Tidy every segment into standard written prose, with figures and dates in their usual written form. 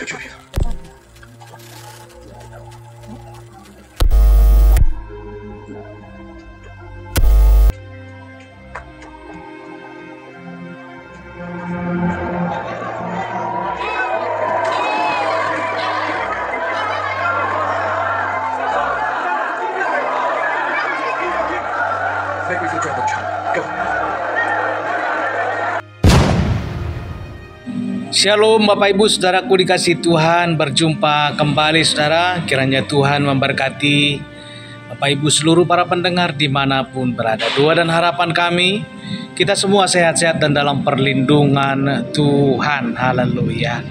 setuju. Make me feel trouble, child. Go. Shalom Bapak Ibu Saudaraku dikasih Tuhan, berjumpa kembali saudara. Kiranya Tuhan memberkati Bapak Ibu seluruh para pendengar dimanapun berada. Doa dan harapan kami, kita semua sehat-sehat dan dalam perlindungan Tuhan. Haleluya.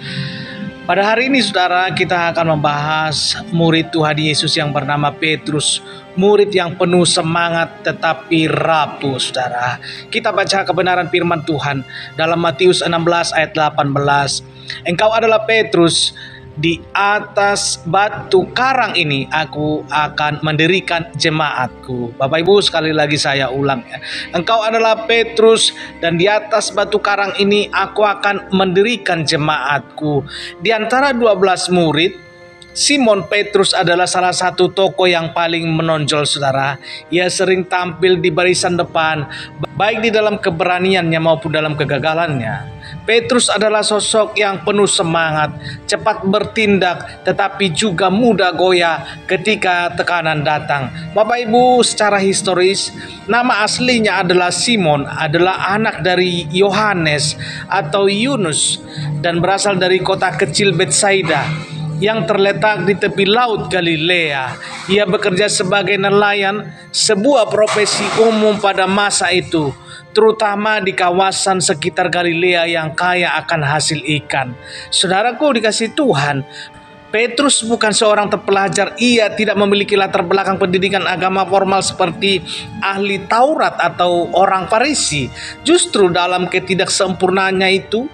Pada hari ini saudara, kita akan membahas murid Tuhan Yesus yang bernama Petrus. Murid yang penuh semangat tetapi rapuh saudara. Kita baca kebenaran firman Tuhan dalam Matius 16 ayat 18. Engkau adalah Petrus, di atas batu karang ini aku akan mendirikan jemaatku. Bapak Ibu sekali lagi saya ulang ya. Engkau adalah Petrus dan di atas batu karang ini aku akan mendirikan jemaatku. Di antara 12 murid, Simon Petrus adalah salah satu tokoh yang paling menonjol saudara. Ia sering tampil di barisan depan, baik di dalam keberaniannya maupun dalam kegagalannya. Petrus adalah sosok yang penuh semangat, cepat bertindak, tetapi juga mudah goyah ketika tekanan datang. Bapak Ibu, secara historis, nama aslinya adalah Simon, adalah anak dari Yohanes atau Yunus, dan berasal dari kota kecil Betsaida yang terletak di tepi laut Galilea. Ia bekerja sebagai nelayan, sebuah profesi umum pada masa itu, terutama di kawasan sekitar Galilea yang kaya akan hasil ikan. Saudaraku dikasih Tuhan, Petrus bukan seorang terpelajar. Ia tidak memiliki latar belakang pendidikan agama formal seperti ahli Taurat atau orang Farisi. Justru dalam ketidaksempurnaannya itu,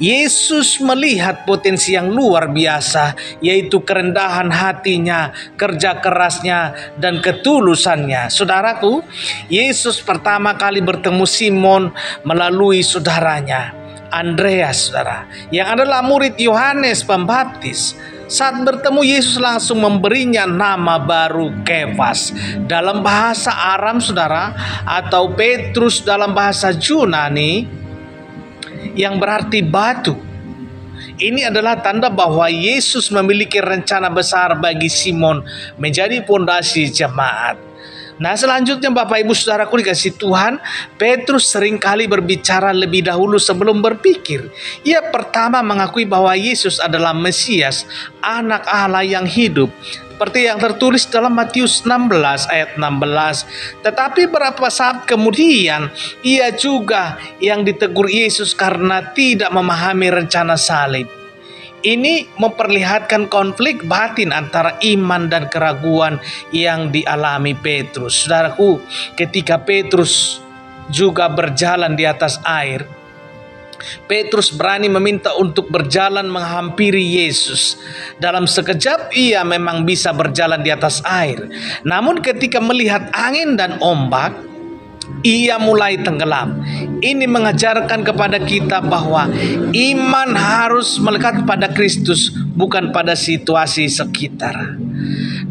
Yesus melihat potensi yang luar biasa, yaitu kerendahan hatinya, kerja kerasnya, dan ketulusannya. Saudaraku, Yesus pertama kali bertemu Simon melalui saudaranya, Andreas, saudara, yang adalah murid Yohanes Pembaptis. Saat bertemu, Yesus langsung memberinya nama baru, Kefas, dalam bahasa Aram, saudara, atau Petrus dalam bahasa Yunani, yang berarti batu. Ini adalah tanda bahwa Yesus memiliki rencana besar bagi Simon menjadi fondasi jemaat. Nah, selanjutnya Bapak Ibu Saudaraku dikasih Tuhan, Petrus seringkali berbicara lebih dahulu sebelum berpikir. Ia pertama mengakui bahwa Yesus adalah Mesias, anak Allah yang hidup, seperti yang tertulis dalam Matius 16 ayat 16. Tetapi beberapa saat kemudian, ia juga yang ditegur Yesus karena tidak memahami rencana salib. Ini memperlihatkan konflik batin antara iman dan keraguan yang dialami Petrus. Saudaraku, ketika Petrus juga berjalan di atas air, Petrus berani meminta untuk berjalan menghampiri Yesus. Dalam sekejap ia memang bisa berjalan di atas air. Namun ketika melihat angin dan ombak, ia mulai tenggelam. Ini mengajarkan kepada kita bahwa iman harus melekat pada Kristus, bukan pada situasi sekitar.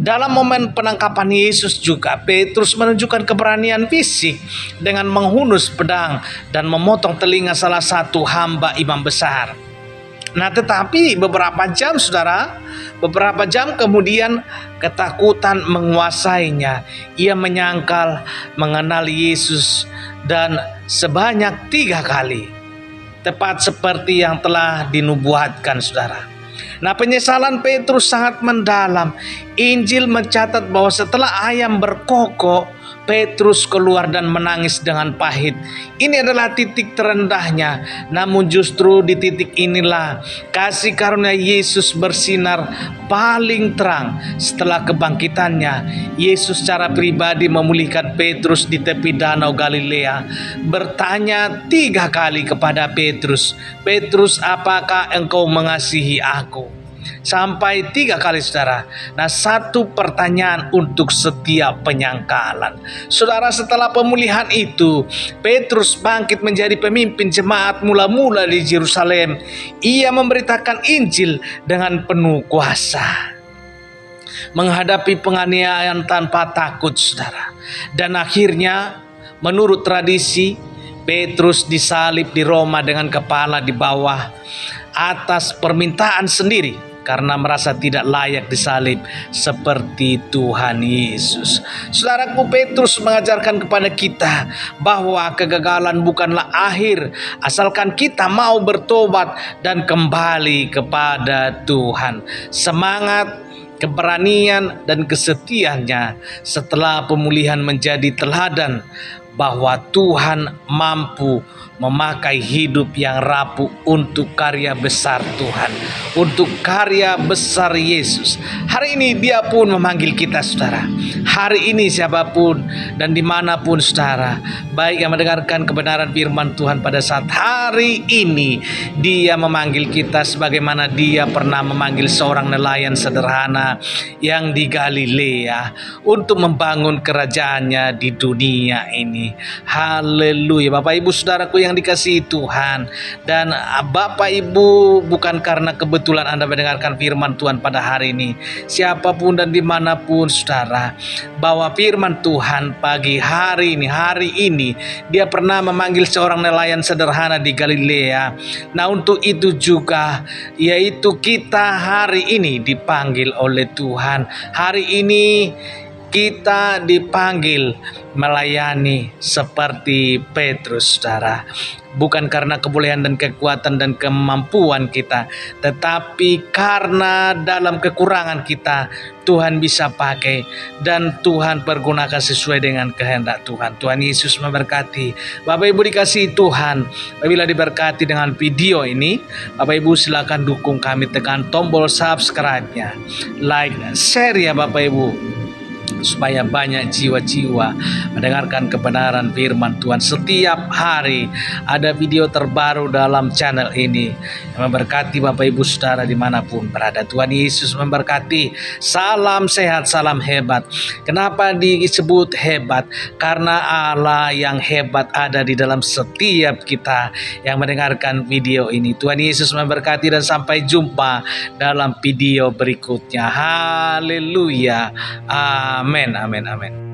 Dalam momen penangkapan Yesus juga, Petrus menunjukkan keberanian fisik dengan menghunus pedang dan memotong telinga salah satu hamba imam besar. Nah, tetapi beberapa jam kemudian ketakutan menguasainya. Ia menyangkal mengenal Yesus dan sebanyak 3 kali. Tepat seperti yang telah dinubuatkan saudara. Nah, penyesalan Petrus sangat mendalam. Injil mencatat bahwa setelah ayam berkokok, Petrus keluar dan menangis dengan pahit. Ini adalah titik terendahnya. Namun justru di titik inilah kasih karunia Yesus bersinar paling terang. Setelah kebangkitannya, Yesus secara pribadi memulihkan Petrus di tepi danau Galilea. Bertanya 3 kali kepada Petrus, "Petrus, apakah engkau mengasihi aku?" sampai 3 kali saudara. Nah, satu pertanyaan untuk setiap penyangkalan. Saudara, setelah pemulihan itu, Petrus bangkit menjadi pemimpin jemaat mula-mula di Yerusalem. Ia memberitakan Injil dengan penuh kuasa, menghadapi penganiayaan tanpa takut saudara. Dan akhirnya menurut tradisi, Petrus disalib di Roma dengan kepala di bawah atas permintaan sendiri karena merasa tidak layak disalib seperti Tuhan Yesus. Saudaraku, Petrus mengajarkan kepada kita bahwa kegagalan bukanlah akhir asalkan kita mau bertobat dan kembali kepada Tuhan. Semangat, keberanian, dan kesetiaannya setelah pemulihan menjadi teladan bahwa Tuhan mampu memakai hidup yang rapuh untuk karya besar Tuhan, untuk karya besar Yesus. Hari ini Dia pun memanggil kita saudara. Hari ini siapapun dan dimanapun saudara, baik yang mendengarkan kebenaran firman Tuhan pada saat hari ini, Dia memanggil kita sebagaimana Dia pernah memanggil seorang nelayan sederhana yang di Galilea untuk membangun kerajaannya di dunia ini. Haleluya. Bapak Ibu saudaraku yang dikasihi Tuhan, dan Bapak Ibu, bukan karena kebetulan Anda mendengarkan firman Tuhan pada hari ini, siapapun dan dimanapun saudara, bahwa firman Tuhan pagi hari ini Dia pernah memanggil seorang nelayan sederhana di Galilea. Nah, untuk itu juga yaitu kita hari ini dipanggil oleh Tuhan. Hari ini kita dipanggil melayani seperti Petrus saudara. Bukan karena kebolehan dan kekuatan dan kemampuan kita, tetapi karena dalam kekurangan kita Tuhan bisa pakai dan Tuhan pergunakan sesuai dengan kehendak Tuhan. Tuhan Yesus memberkati. Bapak Ibu dikasihi Tuhan, apabila diberkati dengan video ini, Bapak Ibu silakan dukung kami, tekan tombol subscribe-nya, like, share ya Bapak Ibu, supaya banyak jiwa-jiwa mendengarkan kebenaran firman Tuhan. Setiap hari ada video terbaru dalam channel ini yang memberkati Bapak Ibu saudara dimanapun berada. Tuhan Yesus memberkati. Salam sehat, salam hebat. Kenapa disebut hebat? Karena Allah yang hebat ada di dalam setiap kita yang mendengarkan video ini. Tuhan Yesus memberkati dan sampai jumpa dalam video berikutnya. Haleluya. Amin. Amin. Amin.